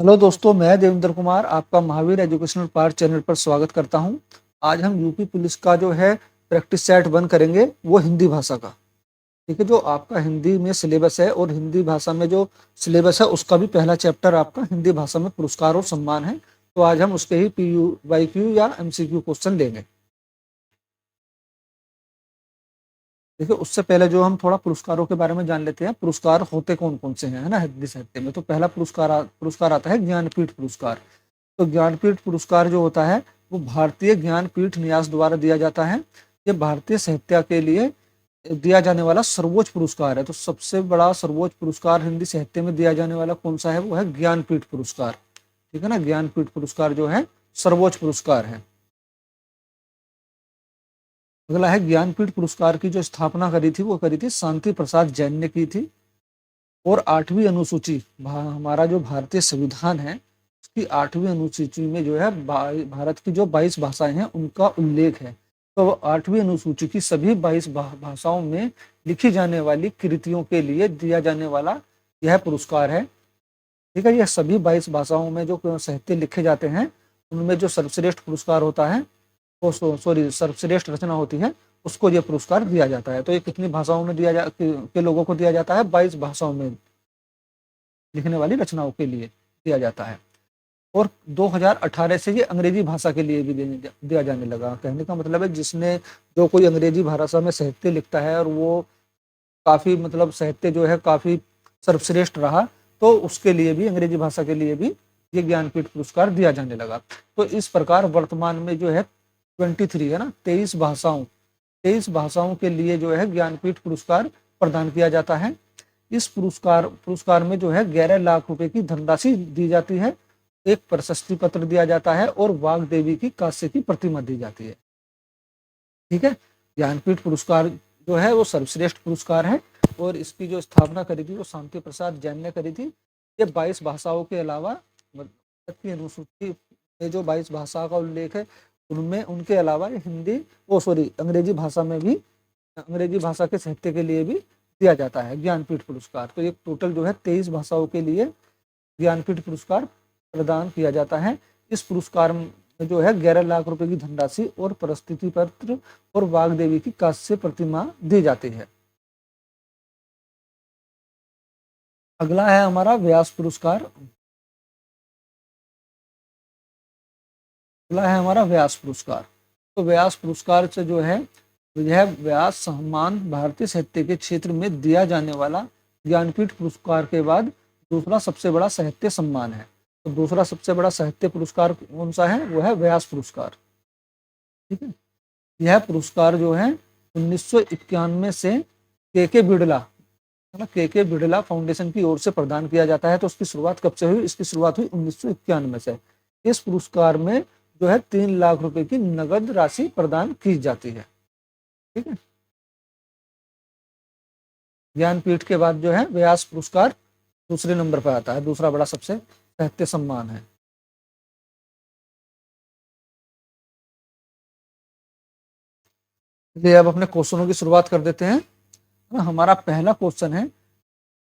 Hello दोस्तों, मैं देवेंद्र कुमार आपका महावीर एजुकेशनल पार्ट चैनल पर स्वागत करता हूं। आज हम यूपी पुलिस का जो है प्रैक्टिस सेट 1 करेंगे, वो हिंदी भाषा का। ठीक है, जो आपका हिंदी में सिलेबस है और हिंदी भाषा में जो सिलेबस है उसका भी पहला चैप्टर आपका हिंदी भाषा में पुरस्कार और सम्मान है। तो आज हम उसके ही पीयू वाई क्यू या एमसीक्यू क्वेश्चन लेंगे। देखिए, उससे पहले जो हम थोड़ा पुरस्कारों के बारे में जान लेते हैं। पुरस्कार होते कौन कौन से हैं, है ना, हिंदी साहित्य में। तो पहला पुरस्कार आता है ज्ञानपीठ पुरस्कार। तो ज्ञानपीठ पुरस्कार जो होता है वो भारतीय ज्ञानपीठ न्यास द्वारा दिया जाता है। ये भारतीय साहित्य के लिए दिया जाने वाला सर्वोच्च पुरस्कार है। तो सबसे बड़ा सर्वोच्च पुरस्कार हिंदी साहित्य में दिया जाने वाला कौन सा है, वो है ज्ञानपीठ पुरस्कार। ठीक है ना, ज्ञानपीठ पुरस्कार जो है सर्वोच्च पुरस्कार है। अगला है ज्ञानपीठ पुरस्कार की जो स्थापना करी थी वो करी थी शांति प्रसाद जैन ने की थी। और 8वीं अनुसूची, हमारा जो भारतीय संविधान है उसकी 8वीं अनुसूची में जो है भारत की जो 22 भाषाएं हैं उनका उल्लेख है। तो 8वीं अनुसूची की सभी 22 भाषाओं में लिखी जाने वाली कृतियों के लिए दिया जाने वाला यह पुरस्कार है। ठीक है, यह सभी 22 भाषाओं में जो साहित्य लिखे जाते हैं उनमें जो सर्वश्रेष्ठ पुरस्कार होता है, सॉरी सर्वश्रेष्ठ रचना होती है, उसको यह पुरस्कार दिया जाता है। तो ये कितनी भाषाओं में के लोगों को दिया जाता है? 22 भाषाओं में लिखने वाली रचनाओं के लिए दिया जाता है। और 2018 से ये अंग्रेजी भाषा के लिए भी दिया जाने लगा। कहने का मतलब है जिसने जो कोई अंग्रेजी भाषा में साहित्य लिखता है और वो काफी मतलब साहित्य जो है काफी सर्वश्रेष्ठ रहा, तो उसके लिए भी, अंग्रेजी भाषा के लिए भी ये ज्ञानपीठ पुरस्कार दिया जाने लगा। तो इस प्रकार वर्तमान में जो है 23 है ना, 23 भाषाओं के लिए जो है ज्ञानपीठ पुरस्कार प्रदान किया जाता है। इस पुरस्कार में जो है 11 लाख रुपए की धनराशि दी जाती है, एक प्रशस्ति पत्र दिया जाता है और वाग देवी की कांस्य की प्रतिमा दी जाती है। ठीक है, ज्ञानपीठ पुरस्कार जो है वो सर्वश्रेष्ठ पुरस्कार है और इसकी जो स्थापना करी थी वो शांति प्रसाद जैन ने करी थी। ये 22 भाषाओं के अलावा की अनुसूची में जो 22 भाषा का उल्लेख है उनमें उनके अलावा हिंदी अंग्रेजी भाषा में भी, अंग्रेजी भाषा के साहित्य के लिए भी दिया जाता है ज्ञानपीठ पुरस्कार। तो ये टोटल जो है 23 भाषाओं के लिए ज्ञानपीठ पुरस्कार प्रदान किया जाता है। इस पुरस्कार में जो है 11 लाख रुपए की धनराशि और प्रस्तुति पत्र और वाग्देवी की कांस्य प्रतिमा दी जाती है। अगला है हमारा व्यास पुरस्कार। अगला है हमारा व्यास पुरस्कार। तो व्यास पुरस्कार से जो है यह व्यास सम्मान भारतीय साहित्य के क्षेत्र में दिया जाने वाला ज्ञानपीठ पुरस्कार के बाद दूसरा सबसे बड़ा साहित्य सम्मान है। तो दूसरा सबसे बड़ा साहित्य पुरस्कार कौन सा है, वो है व्यास पुरस्कार। ठीक है, यह पुरस्कार जो है 1991 से के बिड़ला, है ना, के बिड़ला फाउंडेशन की ओर से प्रदान किया जाता है। तो उसकी शुरुआत कब से हुई? इसकी शुरुआत हुई 1991 से। इस पुरस्कार में जो है 3 लाख रुपए की नगद राशि प्रदान की जाती है। ठीक है, ज्ञानपीठ के बाद जो है व्यास पुरस्कार दूसरे नंबर पर आता है, दूसरा बड़ा सबसे साहित्य सम्मान है। चलिए अब अपने क्वेश्चनों की शुरुआत कर देते हैं। हमारा पहला क्वेश्चन है,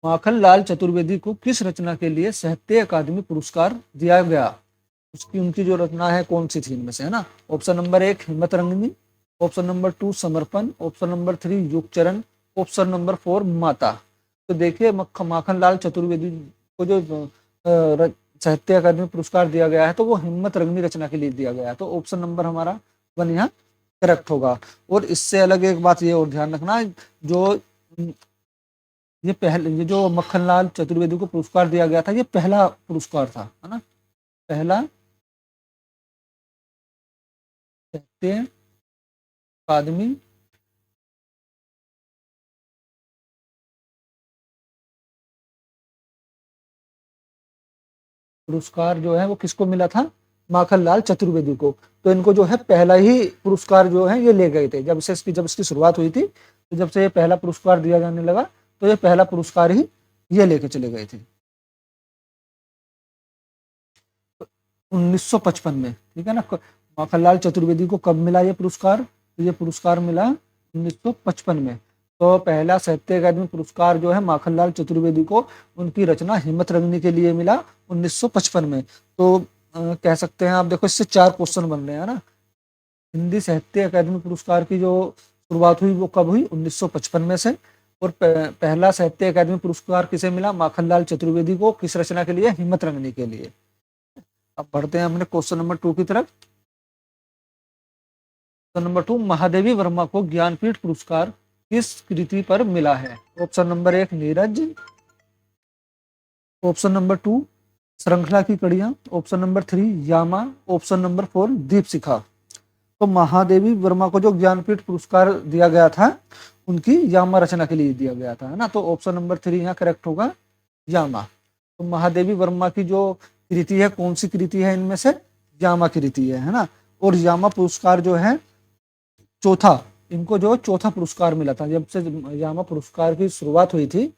माखनलाल चतुर्वेदी को किस रचना के लिए साहित्य अकादमी पुरस्कार दिया गया? उसकी उनकी जो रचना है कौन सी थी इनमें से, है ना। ऑप्शन नंबर 1 हिम्मत रंगनी, ऑप्शन नंबर 2 समर्पण, ऑप्शन नंबर 3 युगचरण, ऑप्शन नंबर 4 माता। तो देखिए माखनलाल चतुर्वेदी को जो साहित्य अकादमी पुरस्कार दिया गया है तो वो हिम्मत रंगनी रचना के लिए दिया गया है। तो ऑप्शन नंबर हमारा 1 यहाँ करेक्ट होगा। और इससे अलग एक बात ये और ध्यान रखना, जो ये जो मक्खनलाल चतुर्वेदी को पुरस्कार दिया गया था ये पहला पुरस्कार था, है ना, पहला साहित्य अकादमी पुरस्कार जो है वो किसको मिला था? माखनलाल चतुर्वेदी को। तो इनको जो है पहला ही पुरस्कार जो है ये ले गए थे। जब इसकी शुरुआत हुई थी, तो जब से ये पहला पुरस्कार दिया जाने लगा तो ये पहला पुरस्कार ही ये लेके चले गए थे 1955 में। ठीक है ना, माखनलाल चतुर्वेदी को कब मिला ये पुरस्कार? तो ये पुरस्कार मिला 1955 में। तो पहला साहित्य अकादमी पुरस्कार जो है माखनलाल चतुर्वेदी को उनकी रचना हिम्मत रंगनी के लिए मिला 1955 में। तो कह सकते हैं आप, देखो इससे 4 क्वेश्चन बन रहे हैं ना। हिंदी साहित्य अकादमी पुरस्कार की जो शुरुआत हुई वो कब हुई? 1955 में से। और पहला साहित्य अकादमी पुरस्कार किसे मिला? माखनलाल चतुर्वेदी को। किस रचना के लिए? हिम्मत रंगनी के लिए। अब बढ़ते हैं अपने क्वेश्चन नंबर 2 की तरफ। क्वेश्चन नंबर 2, महादेवी वर्मा को ज्ञानपीठ पुरस्कार किस कृति पर मिला है? Option number 1 Neeraj, option number 2 श्रृंखला की कड़ियां, ऑप्शन नंबर 3 यामा, ऑप्शन नंबर 4 दीपशिखा। तो महादेवी वर्मा को जो ज्ञानपीठ पुरस्कार दिया गया था उनकी यामा रचना के लिए दिया गया था, है ना। तो ऑप्शन नंबर 3 यहाँ करेक्ट होगा, यामा। तो महादेवी वर्मा की जो कृति है, कौन सी कृति है इनमें से? यामा कृति है ना। और यामा पुरस्कार जो है चौथा, इनको जो चौथा पुरस्कार मिला था। जब से यामा पुरस्कार की शुरुआत हुई थी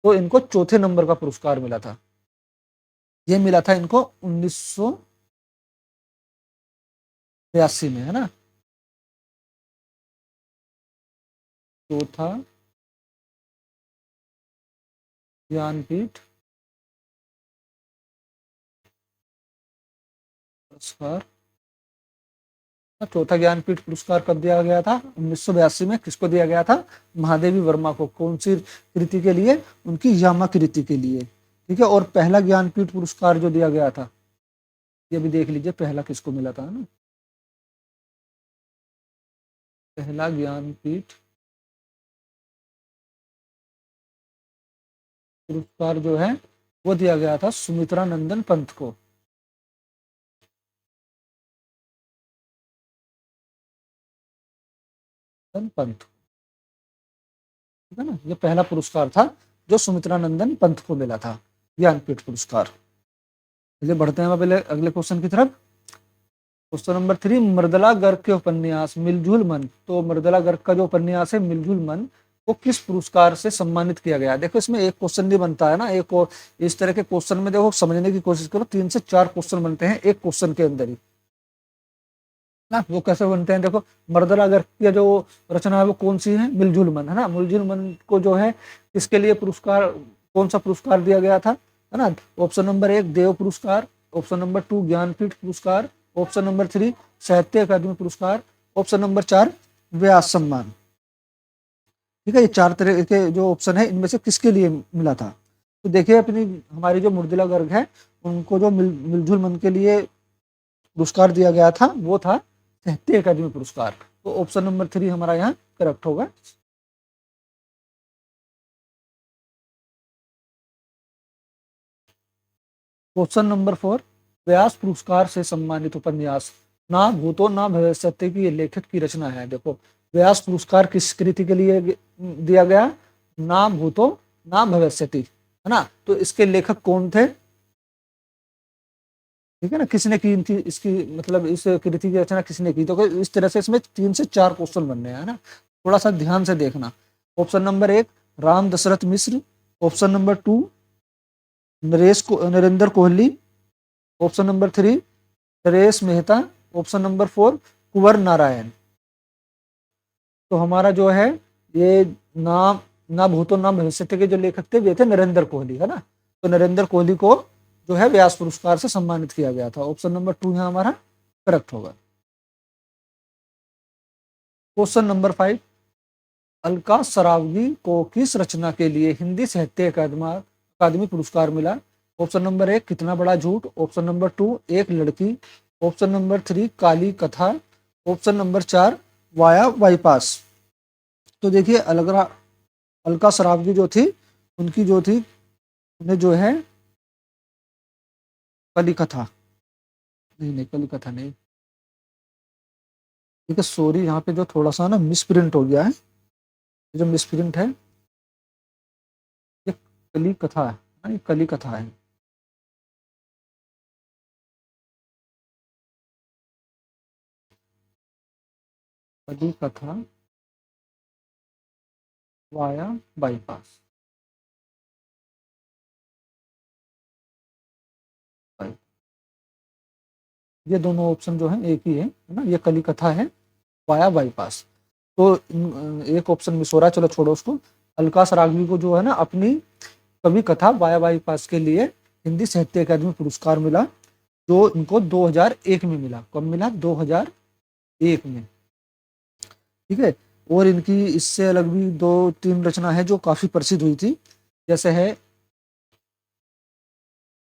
तो इनको चौथे नंबर का पुरस्कार मिला था। ये मिला था इनको 1982 में, है ना। चौथा ज्ञानपीठ पुरस्कार, चौथा ज्ञानपीठ पुरस्कार कब दिया गया था? 1982 में। किसको दिया गया था? महादेवी वर्मा को। कौन सी कृति के लिए? उनकी यामा कृति के लिए। ठीक है। और पहला ज्ञानपीठ पुरस्कार जो दिया गया था, ये भी देख लीजिए पहला किसको मिला था ना। पहला ज्ञानपीठ पुरस्कार जो है वो दिया गया था सुमित्रा नंदन पंत को। पंत, ठीक है ना। ये पहला पुरस्कार था जो सुमित्रा नंदन पंत को मिला था, ज्ञानपीठ पुरस्कार। चलिए बढ़ते हैं पहले अगले क्वेश्चन की तरफ। क्वेश्चन नंबर 3, मृदला गर्ग के उपन्यास मिलजुल मन। तो मृदला गर्ग का जो उपन्यास है मिलजुल मन को किस पुरस्कार से सम्मानित किया गया? देखो इसमें एक क्वेश्चन भी बनता है ना। एक और इस तरह के क्वेश्चन में देखो समझने की कोशिश करो, 3 से 4 क्वेश्चन बनते हैं एक क्वेश्चन के अंदर ही ना। वो कैसे बनते हैं देखो, मृदला गर्ग की जो रचना है वो कौन सी है? मिलजुल मन, है ना। मिलजुल मन को जो है इसके लिए पुरस्कार, कौन सा पुरस्कार दिया गया था, है ना। ऑप्शन नंबर 1 देव पुरस्कार, ऑप्शन नंबर 2 ज्ञानपीठ पुरस्कार, ऑप्शन नंबर 3 साहित्य अकादमी पुरस्कार, ऑप्शन नंबर 4 व्यास सम्मान। ठीक है। ये 4 तरह के जो ऑप्शन है इनमें से किसके लिए मिला था? तो देखिए अपनी हमारी जो मृदुला गर्ग है उनको जो मिलजुल मन के लिए पुरस्कार दिया गया था वो था साहित्य अकादमी पुरस्कार। तो ऑप्शन नंबर 3 हमारा यहाँ करेक्ट होगा। क्वेश्चन नंबर 4, व्यास पुरस्कार से सम्मानित उपन्यास ना भूतो ना भविष्यति की लेखक की रचना है। देखो व्यास पुरस्कार किस कृति के लिए दिया गया? ना भूतो ना भविष्यति, है ना। तो इसके लेखक कौन थे? ठीक है ना। किसने की थी इसकी, मतलब इस कृति की रचना किसने की? तो इस तरह से इसमें 3 से 4 क्वेश्चन बनने हैं, है ना। थोड़ा सा ध्यान से देखना। Option number 1 Ram Dashrath Mishra, option number 2 Narendra Kohli, option number 3 Naresh Mehta, option number 4 Kunwar Narayan. तो हमारा जो है ये ना भूतो ना भविष्यति के जो लेखक थे वे थे नरेंद्र कोहली, है ना। तो नरेंद्र कोहली को जो है व्यास पुरस्कार से सम्मानित किया गया था। ऑप्शन नंबर 2 यहाँ हमारा करेक्ट होगा। क्वेश्चन नंबर 5, अलका सरावगी को किस रचना के लिए हिंदी साहित्य अकादमी पुरस्कार मिला? ऑप्शन नंबर 1 कितना बड़ा झूठ, ऑप्शन नंबर 2 एक लड़की, ऑप्शन नंबर 3 काली कथा, ऑप्शन नंबर 4 वाया बाईपास। तो देखिए अलका सरावगी जो थी उनकी जो थी उन्हें जो है कली कथा, नहीं कली कथा नहीं, ठीक है। सॉरी यहाँ पे जो थोड़ा सा ना मिसप्रिंट हो गया है, जो मिसप्रिंट है ये कली कथा है, ये कली कथा है। कली कथा वाया बाईपास। ये दोनों ऑप्शन जो है एक ही है ना। ये कली कथा है, वाया बाईपास। तो एक ऑप्शन मिस हो रहा है, चलो छोड़ो उसको। अलका सरावगी को जो है ना अपनी कवि कथा वाया बाईपास के लिए हिंदी साहित्य अकादमी पुरस्कार मिला, जो इनको 2001 में मिला। कब मिला? 2001 में। ठीक है। और इनकी इससे अलग भी 2-3 रचना है जो काफी प्रसिद्ध हुई थी, जैसे है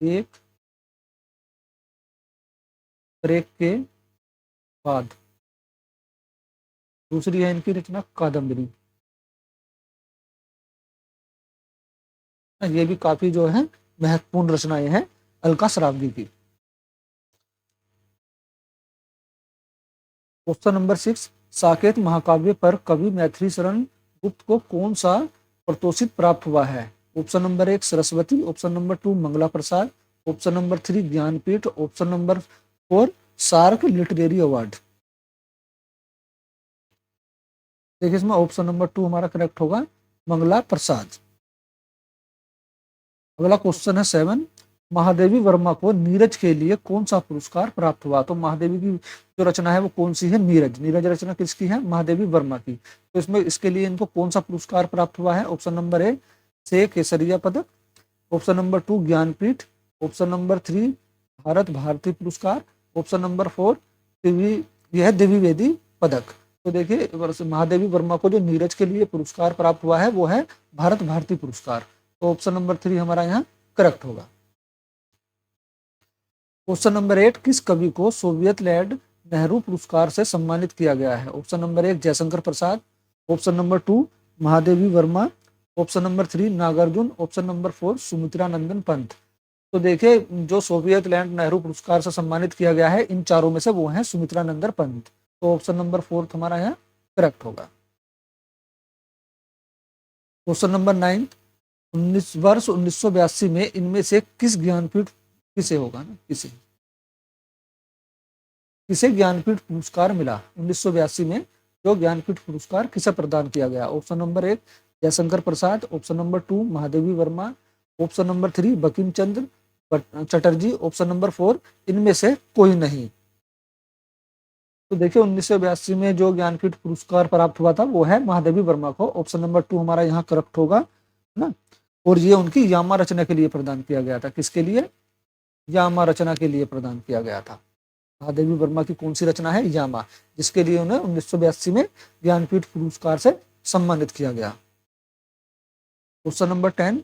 एक ब्रेक के बाद, दूसरी है इनकी रचना कादम्बरी। ये भी काफी जो है महत्वपूर्ण रचनाएं हैं अलका सरावगी की। क्वेश्चन नंबर 6, साकेत महाकाव्य पर कवि मैथिली शरण गुप्त को कौन सा पारितोषिक प्राप्त हुआ है? Option number 1 Saraswati, option number 2 Mangla Prasad, option number 3 Jnanpith, option number 4 SAARC literary award. देखिए इसमें ऑप्शन नंबर 2 हमारा करेक्ट होगा, मंगला प्रसाद। अगला क्वेश्चन है 7, महादेवी वर्मा को नीरज के लिए कौन सा पुरस्कार प्राप्त हुआ? तो महादेवी की जो रचना है वो कौन सी है? नीरज। नीरज रचना किसकी है? महादेवी वर्मा की। तो इसमें इसके लिए इनको कौन सा पुरस्कार प्राप्त हुआ है? ऑप्शन नंबर 1 से केसरिया पदक, option number 2 Jnanpith, option number 3 Bharat Bharati पुरस्कार, ऑप्शन नंबर 4 यह द्विवेदी पदक। तो देखिए महादेवी वर्मा को जो नीरज के लिए पुरस्कार प्राप्त हुआ है वो है भारत भारती पुरस्कार। तो ऑप्शन नंबर 3 हमारा यहाँ करेक्ट होगा। क्वेश्चन नंबर 8, किस कवि को सोवियत लैंड नेहरू पुरस्कार से सम्मानित किया गया है? Option number 1 Jaishankar Prasad, option number 2 Mahadevi Verma, option number 3 Nagarjun, option number 4 Sumitra Nandan Pant. तो देखिए जो सोवियत लैंड नेहरू पुरस्कार से सम्मानित किया गया है इन चारों में से वो है सुमित्रा नंदन पंत। तो ऑप्शन नंबर 4 हमारा यहाँ करेक्ट होगा। क्वेश्चन नंबर 9, 1982 में इनमें से किस ज्ञानपीठ किसे होगा ना किसे किसे ज्ञानपीठ पुरस्कार मिला? 1982 में जो ज्ञानपीठ पुरस्कार किसे प्रदान किया गया? Option number 1 Jaishankar Prasad, option number 2 Mahadevi Verma, option number 3 Bankim Chandra Chatterjee, option number 4 इनमें से कोई नहीं। तो देखिए 1982 में जो ज्ञानपीठ पुरस्कार प्राप्त हुआ था वो है महादेवी वर्मा को। ऑप्शन नंबर 2 हमारा यहाँ करेक्ट होगा ना। और ये उनकी यामा रचना के लिए प्रदान किया गया था। किसके लिए? यामा रचना के लिए प्रदान किया गया था। महादेवी वर्मा की कौन सी रचना है? यामा, जिसके लिए उन्हें 1982 में ज्ञानपीठ पुरस्कार से सम्मानित किया गया। क्वेश्चन नंबर 10,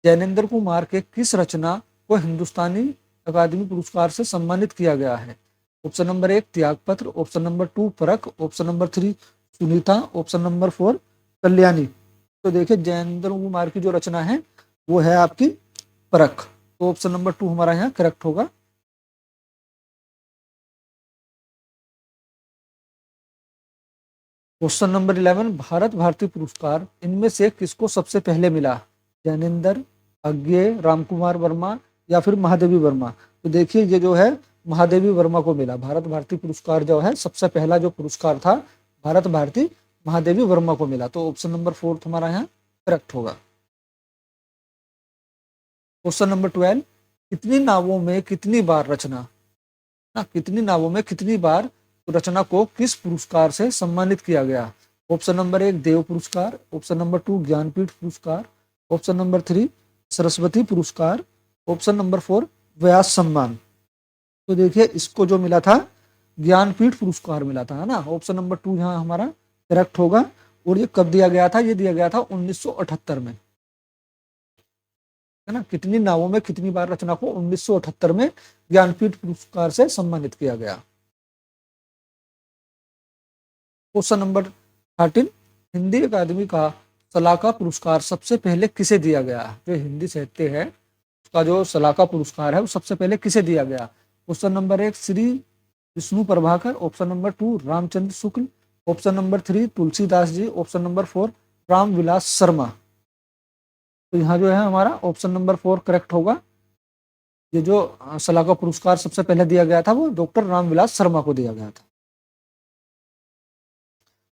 जैनेन्द्र कुमार के किस रचना को हिंदुस्तानी अकादमी पुरस्कार से सम्मानित किया गया है? ऑप्शन नंबर 1 त्यागपत्र, ऑप्शन नंबर 2 परख, option number 3 Sunita, option number 4 Kalyani. तो देखिए जैनेन्द्र कुमार की जो रचना है वो है आपकी परख। तो ऑप्शन नंबर 2 हमारा यहाँ करेक्ट होगा। क्वेश्चन नंबर 11, भारत भारती पुरस्कार इनमें से किसको सबसे पहले मिला? जैनेन्द्र, अज्ञेय, रामकुमार वर्मा या फिर महादेवी वर्मा। तो देखिए ये जो है महादेवी वर्मा को मिला। भारत भारती पुरस्कार जो है सबसे पहला जो पुरस्कार था भारत भारती महादेवी वर्मा को मिला। तो ऑप्शन नंबर 4 हमारा यहाँ करेक्ट होगा। क्वेश्चन नंबर 12, कितनी नावों में कितनी बार रचना ना कितनी नावों में कितनी बार रचना को किस पुरस्कार से सम्मानित किया गया? ऑप्शन नंबर 1 देव पुरस्कार, ऑप्शन नंबर 2 ज्ञानपीठ पुरस्कार, ऑप्शन नंबर 3 सरस्वती पुरस्कार, ऑप्शन नंबर 4 व्यास सम्मान। तो देखिए इसको जो मिला था ज्ञानपीठ पुरस्कार मिला था, है ना। ऑप्शन नंबर 2 यहाँ हमारा करेक्ट होगा। और ये कब दिया गया था? ये दिया गया था 1978 में, है ना। कितनी नावों में कितनी बार रचना को 1978 में ज्ञानपीठ पुरस्कार से सम्मानित किया गया। क्वेश्चन नंबर 13, हिंदी अकादमी का सलाका पुरस्कार सबसे पहले किसे दिया गया? जो हिंदी साहित्य है उसका जो सलाका पुरस्कार है वो सबसे पहले किसे दिया गया? Question number 1 Shri Vishnu Prabhakar, option number 2 Ramchandra Shukla, option number 3 Tulsidas ji, option number 4 Ramvilas Sharma. तो यहाँ जो है हमारा ऑप्शन नंबर 4 करेक्ट होगा। ये जो सलाका पुरस्कार सबसे पहले दिया गया था वो डॉक्टर रामविलास शर्मा को दिया गया था।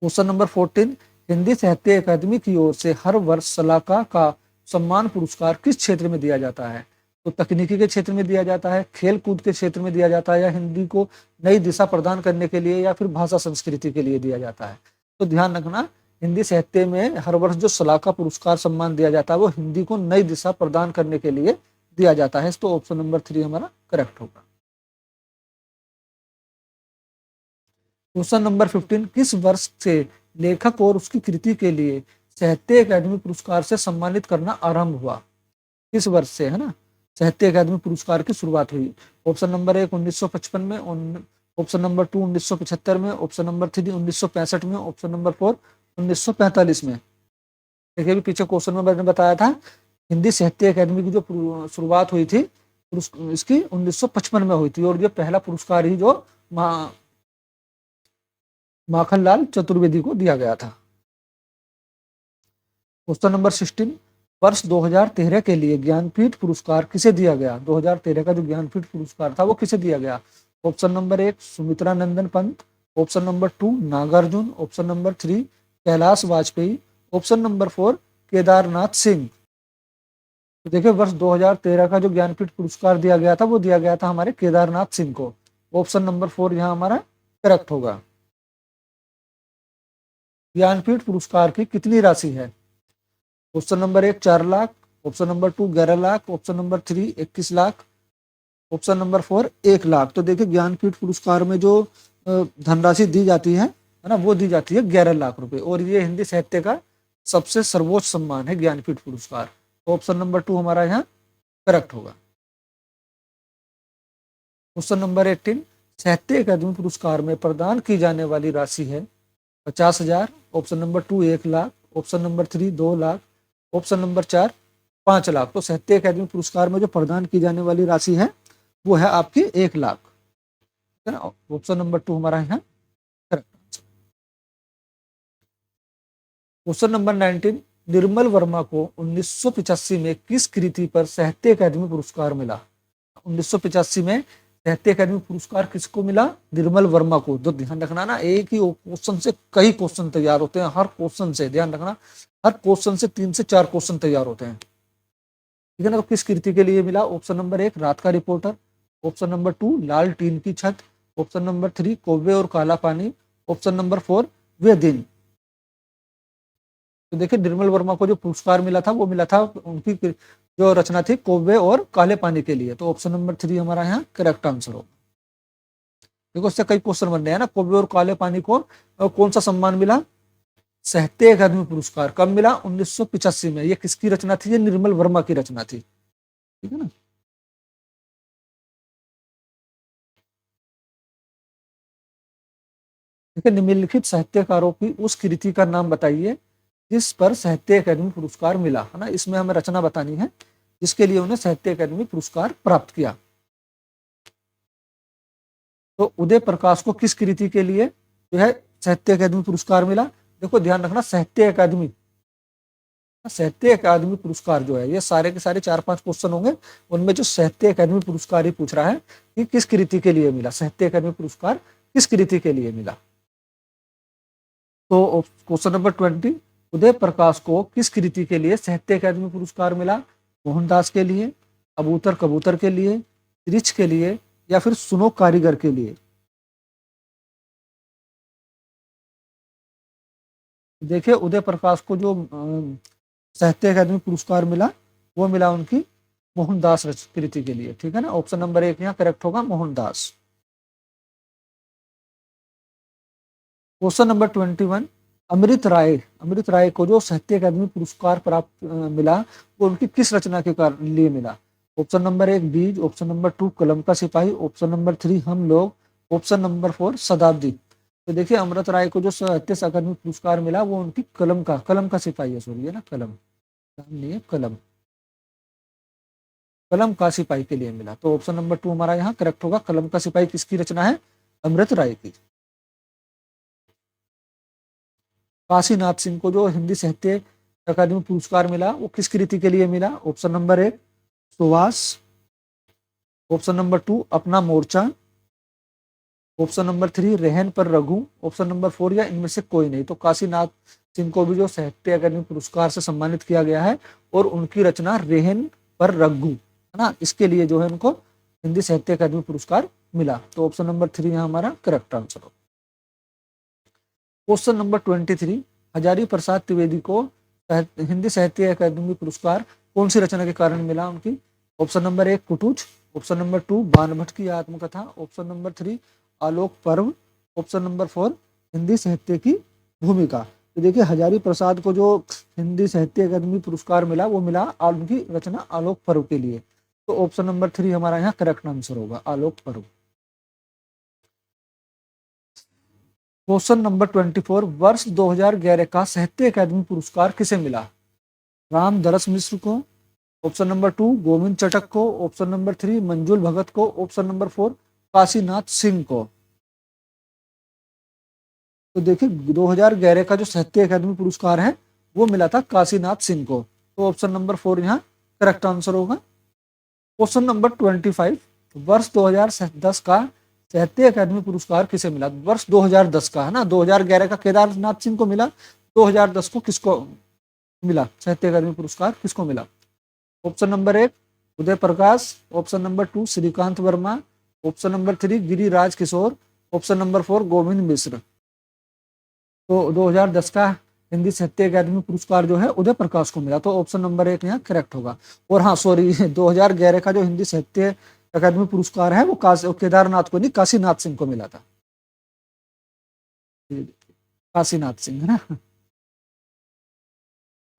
क्वेश्चन नंबर 14, हिंदी साहित्य अकादमी की ओर से हर वर्ष सलाका का सम्मान पुरस्कार किस क्षेत्र में दिया जाता है? तो तकनीकी के क्षेत्र में दिया जाता है, खेल कूद के क्षेत्र में दिया जाता है, या हिंदी को नई दिशा प्रदान करने के लिए, या फिर भाषा संस्कृति के लिए दिया जाता है? तो ध्यान रखना हिंदी साहित्य में हर वर्ष जो सलाका पुरस्कार सम्मान दिया जाता है वो हिंदी को नई दिशा प्रदान करने के लिए दिया जाता है। तो ऑप्शन नंबर 3 हमारा करेक्ट होगा। क्वेश्चन नंबर 15, किस वर्ष से लेखक और उसकी कृति के लिए साहित्य अकादमी पुरस्कार से सम्मानित करना आरंभ हुआ? किस वर्ष से, है ना, साहित्य अकादमी पुरस्कार की शुरुआत हुई? ऑप्शन नंबर 1 1955 में, ऑप्शन नंबर 2 1975 में, ऑप्शन नंबर 3 1965 में, ऑप्शन नंबर 4 1945 में। देखिए अभी पीछे क्वेश्चन में मैंने बताया था हिंदी साहित्य अकादमी की जो शुरुआत हुई थी इसकी 1955 में हुई थी, और ये पहला पुरस्कार ही जो माखनलाल चतुर्वेदी को दिया गया था। क्वेश्चन नंबर 16, वर्ष 2013 के लिए ज्ञानपीठ पुरस्कार किसे दिया गया? 2013 का जो ज्ञानपीठ पुरस्कार था वो किसे दिया गया? Option number 1 Sumitra Nandan Pant, option number 2 Nagarjun, option number 3 Kailash Vajpeyi, option number 4 Kedarnath Singh. तो देखिए वर्ष 2013 का जो ज्ञानपीठ पुरस्कार दिया गया था वो दिया गया था हमारे केदारनाथ सिंह को। ऑप्शन नंबर 4 यहाँ हमारा करेक्ट होगा। ज्ञानपीठ पुरस्कार की कितनी राशि है? Option number 1 4 lakh, option number 2 11 lakh, option number 3 21 lakh, option number 4 1 lakh. तो देखिए ज्ञानपीठ पुरस्कार में जो धनराशि दी जाती है ना, वो दी जाती है 11 लाख रुपए, और ये हिंदी साहित्य का सबसे सर्वोच्च सम्मान है ज्ञानपीठ पुरस्कार। तो ऑप्शन नंबर 2 हमारा यहाँ करेक्ट होगा। क्वेश्चन नंबर 18, साहित्य अकादमी पुरस्कार में प्रदान की जाने वाली राशि है 50,000, option number 2 1 lakh, option number 3 2 lakh, option number 4 5 lakh. तो साहित्य अकादमी पुरस्कार में जो प्रदान की जाने वाली राशि है वो है आपकी 1 लाख, है ना। ऑप्शन नंबर 2 हमारा यहाँ correct. Question number 19, Nirmal Verma को 1985 में किस कृति पर साहित्य अकादमी पुरस्कार मिला? 1985 में साहित्य अकादमी पुरस्कार किसको मिला? निर्मल वर्मा को। तो ध्यान रखना ना, एक ही क्वेश्चन से कई क्वेश्चन तैयार होते हैं, हर क्वेश्चन से ध्यान रखना, हर क्वेश्चन से 3 से 4 क्वेश्चन तैयार होते हैं, ठीक है ना। तो किस कृति के लिए मिला? ऑप्शन नंबर 1 रात का रिपोर्टर, ऑप्शन नंबर 2 लाल टीन की छत, ऑप्शन नंबर 3 कौवे और काला पानी, ऑप्शन नंबर 4 वे दिन। तो देखिए निर्मल वर्मा को जो पुरस्कार मिला था वो मिला था उनकी जो रचना थी कौवे और काले पानी के लिए। तो ऑप्शन नंबर 3 हमारा यहाँ करेक्ट आंसर होगा। देखो इससे कई क्वेश्चन बन रहे हैं ना। कौवे और काले पानी को कौन सा सम्मान मिला? साहित्य अकादमी पुरस्कार। कब मिला? 1985 में। ये किसकी रचना थी? ये निर्मल वर्मा की रचना थी, ठीक है ना। ठीक है, निम्नलिखित साहित्यकारों की उस कृति का नाम बताइए जिस पर साहित्य अकादमी पुरस्कार मिला, है ना। इसमें हमें रचना बतानी है जिसके लिए उन्हें साहित्य अकादमी पुरस्कार प्राप्त किया। तो उदय प्रकाश को किस कृति के लिए जो है साहित्य अकादमी पुरस्कार मिला? देखो ध्यान रखना, साहित्य अकादमी पुरस्कार जो है ये सारे के सारे 4-5 क्वेश्चन होंगे, उनमें जो साहित्य अकादमी पुरस्कार ही पूछ रहा है कि किस कृति के लिए मिला, साहित्य अकादमी पुरस्कार किस कृति के लिए मिला। तो क्वेश्चन नंबर 20, उदय प्रकाश को किस कृति के लिए साहित्य अकादमी पुरस्कार मिला? मोहनदास के लिए, कबूतर कबूतर के लिए, त्रिच के लिए, या फिर सुनो कारीगर के लिए। देखिए उदय प्रकाश को जो साहित्य अकादमी पुरस्कार मिला वो मिला उनकी मोहनदास कृति के लिए, ठीक है ना। ऑप्शन नंबर 1 यहाँ करेक्ट होगा, मोहनदास। क्वेश्चन नंबर 21, अमृत राय को जो साहित्य अकादमी पुरस्कार प्राप्त मिला वो उनकी किस रचना के कारण लिए मिला? ऑप्शन नंबर 1 बीज, ऑप्शन नंबर 2 कलम का सिपाही, ऑप्शन नंबर 3 हम लोग, ऑप्शन नंबर 4 शताब्दी। तो देखिए अमृत राय को जो साहित्य अकादमी पुरस्कार मिला वो उनकी कलम का सिपाही है, सॉरी है ना, कलम नहीं है, कलम का सिपाही के लिए मिला। तो ऑप्शन नंबर 2 हमारा यहाँ करेक्ट होगा। कलम का सिपाही किसकी रचना है? अमृत राय की। काशीनाथ सिंह को जो हिंदी साहित्य अकादमी पुरस्कार मिला वो किस कृति के लिए मिला? ऑप्शन नंबर 1 सुवास, ऑप्शन नंबर 2 अपना मोर्चा, ऑप्शन नंबर 3 रहन पर रघु, ऑप्शन नंबर 4 या इनमें से कोई नहीं। तो काशीनाथ सिंह को भी जो साहित्य अकादमी पुरस्कार से सम्मानित किया गया है और उनकी रचना रहन पर रघु, है ना, इसके लिए जो है उनको हिंदी साहित्य अकादमी पुरस्कार मिला। तो ऑप्शन नंबर 3 यहाँ हमारा करेक्ट आंसर हो। क्वेश्चन नंबर 23, हजारी प्रसाद द्विवेदी को हिंदी साहित्य अकादमी पुरस्कार कौन सी रचना के कारण मिला? उनकी option number 1 Kutuj, option number 2 Banbhatt की आत्मकथा, ऑप्शन नंबर 3 आलोक पर्व, ऑप्शन नंबर 4 हिंदी साहित्य की भूमिका। तो देखिए हजारी प्रसाद को जो हिंदी साहित्य अकादमी पुरस्कार मिला वो मिला उनकी रचना आलोक पर्व के लिए। तो ऑप्शन नंबर 3 हमारा यहाँ करेक्ट आंसर होगा, आलोक पर्व। क्वेश्चन नंबर 24, वर्ष 2011 का साहित्य अकादमी पुरस्कार किसे मिला? राम दरस मिश्र को, ऑप्शन नंबर 2 गोविंद चटक को, ऑप्शन नंबर 3 मंजुल भगत को, ऑप्शन नंबर 4 काशीनाथ सिंह को। तो देखिए 2011 का जो साहित्य अकादमी पुरस्कार है वो मिला था काशीनाथ सिंह को। तो ऑप्शन नंबर 4 यहाँ करेक्ट आंसर होगा। क्वेश्चन नंबर 25, वर्ष 2010 का साहित्य अकादमी पुरस्कार किसे मिला? वर्ष 2010 का है ना, 2011 का केदारनाथ सिंह को मिला, 2010 को किसको मिला साहित्य अकादमी पुरस्कार, किसको मिला? Option number 1 Uday Prakash, option number 2 Shrikant Verma, option number 3 Giriraj Kishore, option number 4 Govind Mishra. तो 2010 का हिंदी साहित्य अकादमी पुरस्कार जो है उदय प्रकाश को मिला। तो ऑप्शन नंबर 1 यहाँ करेक्ट होगा। और हाँ सॉरी 2011 का जो हिंदी साहित्य अकादमी पुरस्कार है वो केदारनाथ को नहीं, काशीनाथ सिंह को मिला था। काशीनाथ सिंह है ना।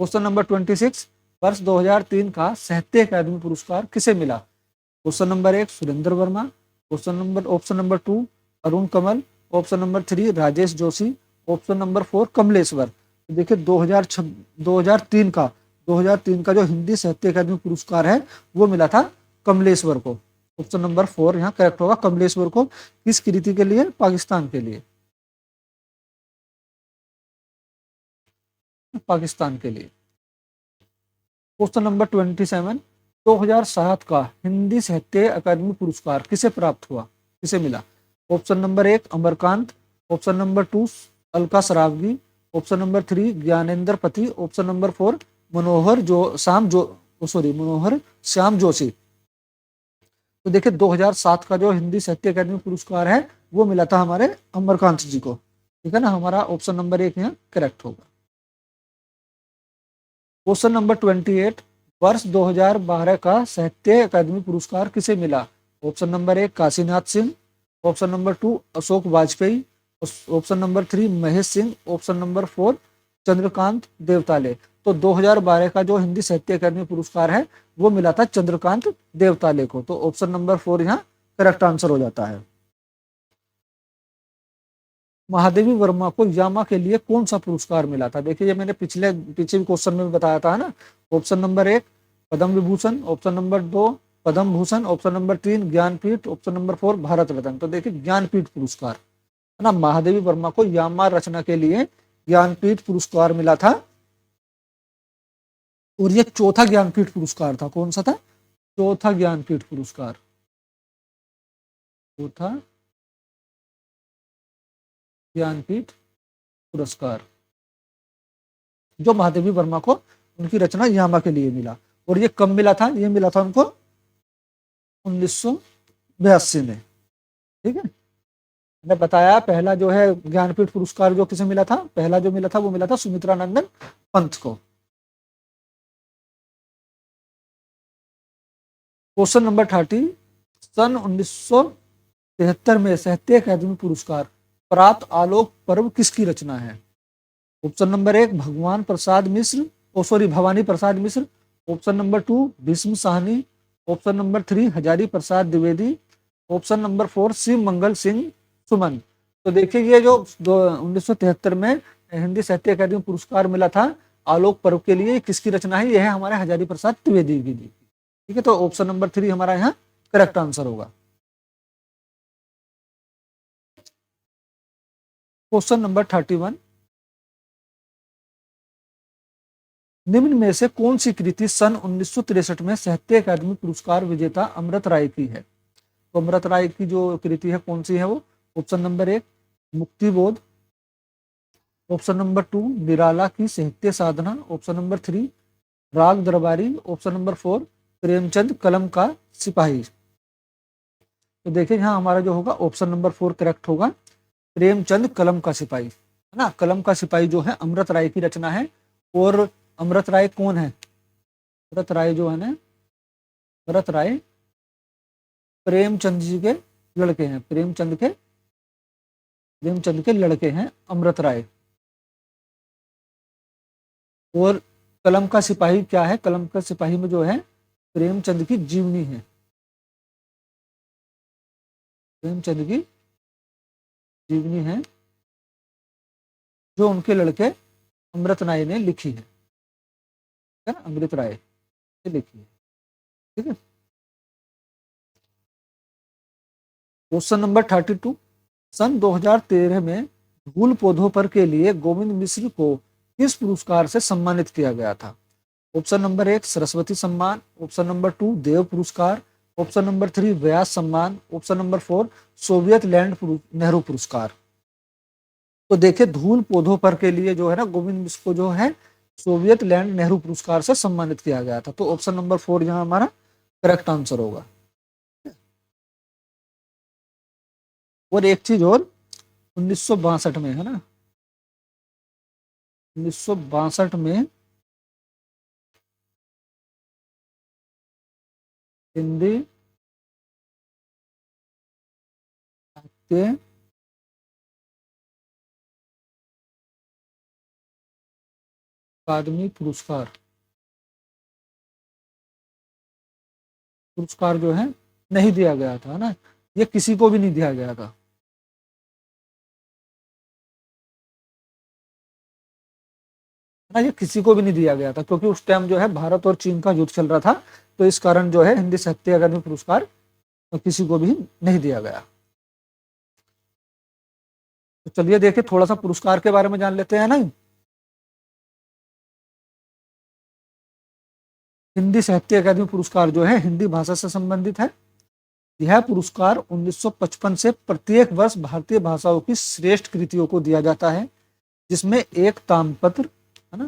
क्वेश्चन नंबर 26, वर्ष 2003 का साहित्य अकादमी पुरस्कार किसे मिला? Question number 1 Surendra Verma, option number 2 Arun Kamal, option number 3 Rajesh Joshi, option number 4 Kamleshwar. तो देखिए 2003 का जो हिंदी साहित्य अकादमी पुरस्कार है वो मिला था कमलेश्वर को। ऑप्शन नंबर 4 यहाँ करेक्ट होगा, कमलेश्वर को। किस कृति के लिए? पाकिस्तान के लिए, पाकिस्तान के लिए। क्वेश्चन नंबर 27, 2007 का हिंदी साहित्य अकादमी पुरस्कार किसे प्राप्त हुआ, किसे मिला? Option number 1 Amarkant, option number 2 Alka Saraogi, option number 3 Gyanendra पति, ऑप्शन नंबर 4 मनोहर श्याम जोशी। तो देखिए 2007 का जो हिंदी साहित्य अकादमी पुरस्कार है वो मिला था हमारे अमरकांत जी को। ठीक है ना, हमारा ऑप्शन नंबर 1 यहाँ करेक्ट होगा। क्वेश्चन नंबर 28, वर्ष 2012 का साहित्य अकादमी पुरस्कार किसे मिला? Option number 1 Kashinath Singh, option number 2 Ashok Vajpayee, option number 3 Mahesh Singh, option number 4 Chandrakant Deotale. तो 2012 का जो हिंदी साहित्य अकादमी पुरस्कार है वो मिला था चंद्रकांत देवताले को। तो ऑप्शन नंबर 4 यहाँ करेक्ट आंसर हो जाता है। महादेवी वर्मा को यामा के लिए कौन सा पुरस्कार मिला था? देखिए ये मैंने पीछे भी क्वेश्चन में बताया था ना। Option number 1 Padma Vibhushan, option number 2 Padma Bhushan, option number 3 Jnanpith, option number 4 Bharat Ratna. तो देखिए ज्ञानपीठ पुरस्कार है ना, महादेवी वर्मा को यामा रचना के लिए ज्ञानपीठ पुरस्कार मिला था। और ये चौथा ज्ञानपीठ पुरस्कार था। कौन सा था? चौथा ज्ञानपीठ पुरस्कार, चौथा ज्ञानपीठ पुरस्कार जो महादेवी वर्मा को उनकी रचना यामा के लिए मिला। और ये कब मिला था? ये मिला था उनको 1982 में। ठीक है, मैंने बताया पहला जो है ज्ञानपीठ पुरस्कार जो किसे मिला था, पहला जो मिला था वो मिला था सुमित्रा नंदन पंत को। क्वेश्चन नंबर 30, सन 1973 में साहित्य अकादमी पुरस्कार प्राप्त आलोक पर्व किसकी रचना है? Option number 1 Bhagwan Prasad Mishra, Bhawani Prasad Mishra, option number 2 Bhisham Sahni, option number 3 Hazari Prasad Dwivedi, option number 4 Shiv Mangal Singh Suman. तो देखिए ये जो 1973 में हिंदी साहित्य अकादमी पुरस्कार मिला था आलोक पर्व के लिए, किसकी रचना है? यह है हमारे हजारी प्रसाद द्विवेदी की। ठीक है, तो ऑप्शन नंबर 3 हमारा यहाँ करेक्ट आंसर होगा। क्वेश्चन नंबर 31, निम्न में से कौन सी कृति सन 1963 में साहित्य अकादमी पुरस्कार विजेता अमृत राय की है? तो अमृत राय की जो कृति है कौन सी है वो? Option number 1 Muktibodh, option number 2 निराला की साहित्य साधना, ऑप्शन नंबर 3 राग दरबारी, ऑप्शन नंबर 4 प्रेमचंद कलम का सिपाही। तो देखिए यहाँ हमारा जो होगा ऑप्शन नंबर 4 करेक्ट होगा, प्रेमचंद कलम का सिपाही है ना। कलम का सिपाही जो है अमृत राय की रचना है। और अमृत राय कौन है? अमृत राय जो है ना अमृत राय प्रेमचंद जी के लड़के हैं, प्रेमचंद के लड़के हैं अमृत राय। और कलम का सिपाही क्या है? कलम का सिपाही में जो है प्रेमचंद की जीवनी है, प्रेमचंद की जीवनी है जो उनके लड़के अमृत राय ने लिखी है ना, अमृत राय ने लिखी है। ठीक है। क्वेश्चन नंबर 32, सन 2013 में धूल पौधों पर के लिए गोविंद मिश्र को किस पुरस्कार से सम्मानित किया गया था? ऑप्शन नंबर 1 सरस्वती सम्मान, ऑप्शन नंबर 2 देव पुरस्कार, ऑप्शन नंबर 3 व्यास सम्मान, option number 4 Soviet land Nehru पुरस्कार। तो देखिए धूल पौधों पर के लिए जो है ना गोविंद मिश्र को जो है सोवियत लैंड नेहरू पुरस्कार से सम्मानित किया गया था। तो ऑप्शन नंबर 4 यहाँ हमारा करेक्ट आंसर होगा। और एक चीज और, 1962 में है ना, 1962 में हिंदी के अकादमी पुरस्कार जो है नहीं दिया गया था ना, ये किसी को भी नहीं दिया गया था। ना ये किसी को भी नहीं दिया गया था क्योंकि उस टाइम जो है भारत और चीन का युद्ध चल रहा था, तो इस कारण जो है हिंदी साहित्य अकादमी पुरस्कार तो किसी को भी नहीं दिया गया। तो चलिए देखिए थोड़ा सा पुरस्कार के बारे में जान लेते हैं ना। हिंदी साहित्य अकादमी पुरस्कार जो है हिंदी भाषा से संबंधित है। यह पुरस्कार 1955 से प्रत्येक वर्ष भारतीय भाषाओं की श्रेष्ठ कृतियों को दिया जाता है, जिसमें एक ताम्रपत्र है ना।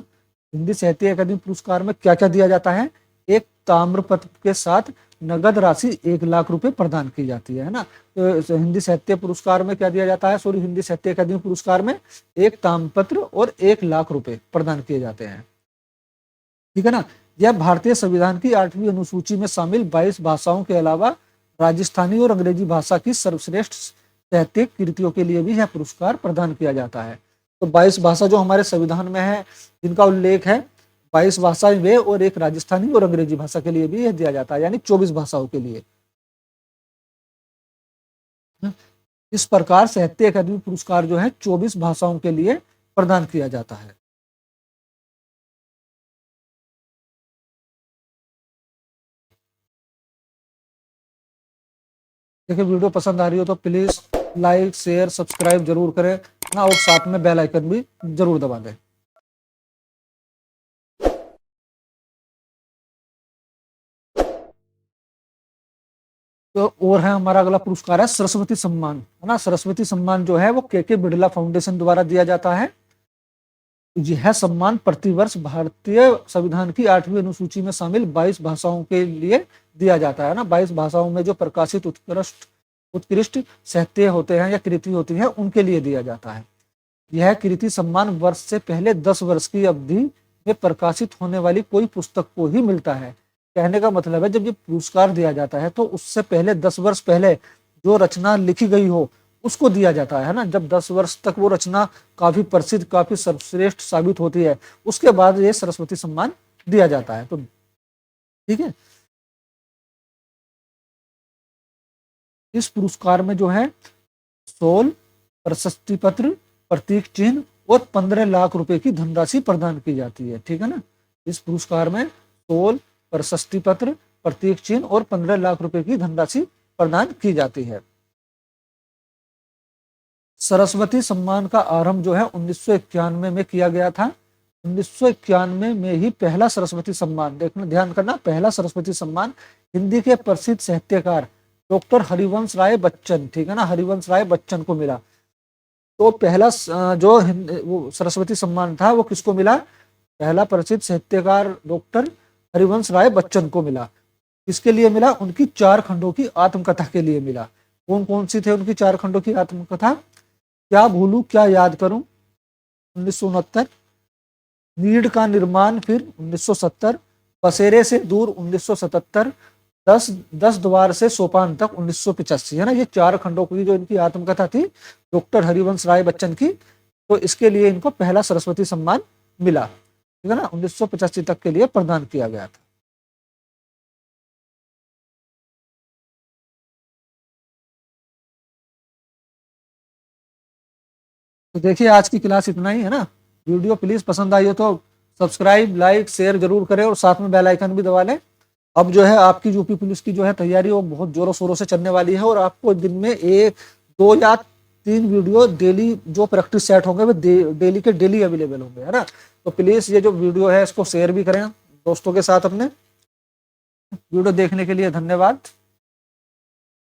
हिंदी साहित्य अकादमी पुरस्कार में क्या क्या दिया जाता है? एक ताम्रपत्र के साथ नगद राशि 1 लाख रुपए प्रदान की जाती है ना। तो हिंदी साहित्य पुरस्कार में क्या दिया जाता है? सॉरी, हिंदी साहित्य अकादमी पुरस्कार में एक ताम्रपत्र और 1 लाख रुपए प्रदान किए जाते हैं। ठीक है ना। यह भारतीय संविधान की 8वीं अनुसूची में शामिल 22 भाषाओं के अलावा राजस्थानी और अंग्रेजी भाषा की सर्वश्रेष्ठ साहित्यिक कृतियों के लिए भी यह पुरस्कार प्रदान किया जाता है। तो 22 भाषा जो हमारे संविधान में है जिनका उल्लेख है, 22 भाषाएं वे और एक राजस्थानी और अंग्रेजी भाषा के लिए भी यह दिया जाता है, यानी 24 भाषाओं के लिए। इस प्रकार साहित्य अकादमी पुरस्कार जो है 24 भाषाओं के लिए प्रदान किया जाता है। देखिए वीडियो पसंद आ रही हो तो प्लीज लाइक शेयर सब्सक्राइब जरूर करें ना, और साथ में बेल आइकन भी जरूर दबा दें। तो और है हमारा अगला पुरस्कार है सरस्वती सम्मान, है ना। सरस्वती सम्मान जो है वो के बिड़ला फाउंडेशन द्वारा दिया जाता है। यह सम्मान प्रतिवर्ष भारतीय संविधान की 8वीं अनुसूची में शामिल 22 भाषाओं के लिए दिया जाता है ना। 22 भाषाओं में जो प्रकाशित उत्कृष्ट साहित्य होते हैं या कृति होती है उनके लिए दिया जाता है। यह कृति सम्मान वर्ष से पहले 10 वर्ष की अवधि में प्रकाशित होने वाली कोई पुस्तक को ही मिलता है। कहने का मतलब है जब ये पुरस्कार दिया जाता है तो उससे पहले 10 वर्ष पहले जो रचना लिखी गई हो उसको दिया जाता है ना। जब 10 वर्ष तक वो रचना काफी प्रसिद्ध काफी सर्वश्रेष्ठ साबित होती है उसके बाद ये सरस्वती सम्मान दिया जाता है। तो ठीक है, इस पुरस्कार में जो है शॉल, प्रशस्ति पत्र, प्रतीक चिन्ह और 15 लाख रुपए की धनराशि प्रदान की जाती है। ठीक है ना। इस पुरस्कार में शॉल, प्रशस्ति पत्र, प्रतीक चिन्ह और 15 लाख रुपए की धनराशि प्रदान की जाती है। सरस्वती सम्मान का आरंभ जो है 1991 में किया गया था। 1991 में ही पहला सरस्वती सम्मान, देखना ध्यान करना, पहला सरस्वती सम्मान हिंदी के प्रसिद्ध साहित्यकार डॉक्टर हरिवंश राय बच्चन, ठीक है ना, हरिवंश राय बच्चन को मिला। तो पहला जो वो सरस्वती सम्मान था वो किसको मिला? पहला प्रसिद्ध साहित्यकार डॉक्टर हरिवंश राय बच्चन को मिला। किसके लिए मिला? उनकी 4 खंडों की आत्मकथा के लिए मिला। कौन कौन सी थे उनकी 4 खंडों की आत्मकथा? क्या भूलूं क्या याद करूं 1969, नीड का निर्माण फिर 1970, बसेरे से दूर 1977, 10 द्वार से सोपान तक 1985 है ना, ये 4 खंडों की जो इनकी आत्मकथा थी डॉक्टर हरिवंश राय बच्चन की, तो इसके लिए इनको पहला सरस्वती सम्मान मिला, ठीक है ना, 1985 तक के लिए प्रदान किया गया था। तो देखिए आज की क्लास इतना ही है ना। वीडियो प्लीज पसंद आई हो तो सब्सक्राइब लाइक शेयर जरूर करें और साथ में बेल आइकन भी दबा लें। अब जो है आपकी यूपी पुलिस की जो है तैयारी वो बहुत जोरों शोरों से चलने वाली है, और आपको दिन में 1 2 या 3 वीडियो डेली जो प्रैक्टिस सेट होंगे वो डेली के डेली अवेलेबल होंगे, है ना। तो प्लीज ये जो वीडियो है इसको शेयर भी करें दोस्तों के साथ अपने। वीडियो देखने के लिए धन्यवाद।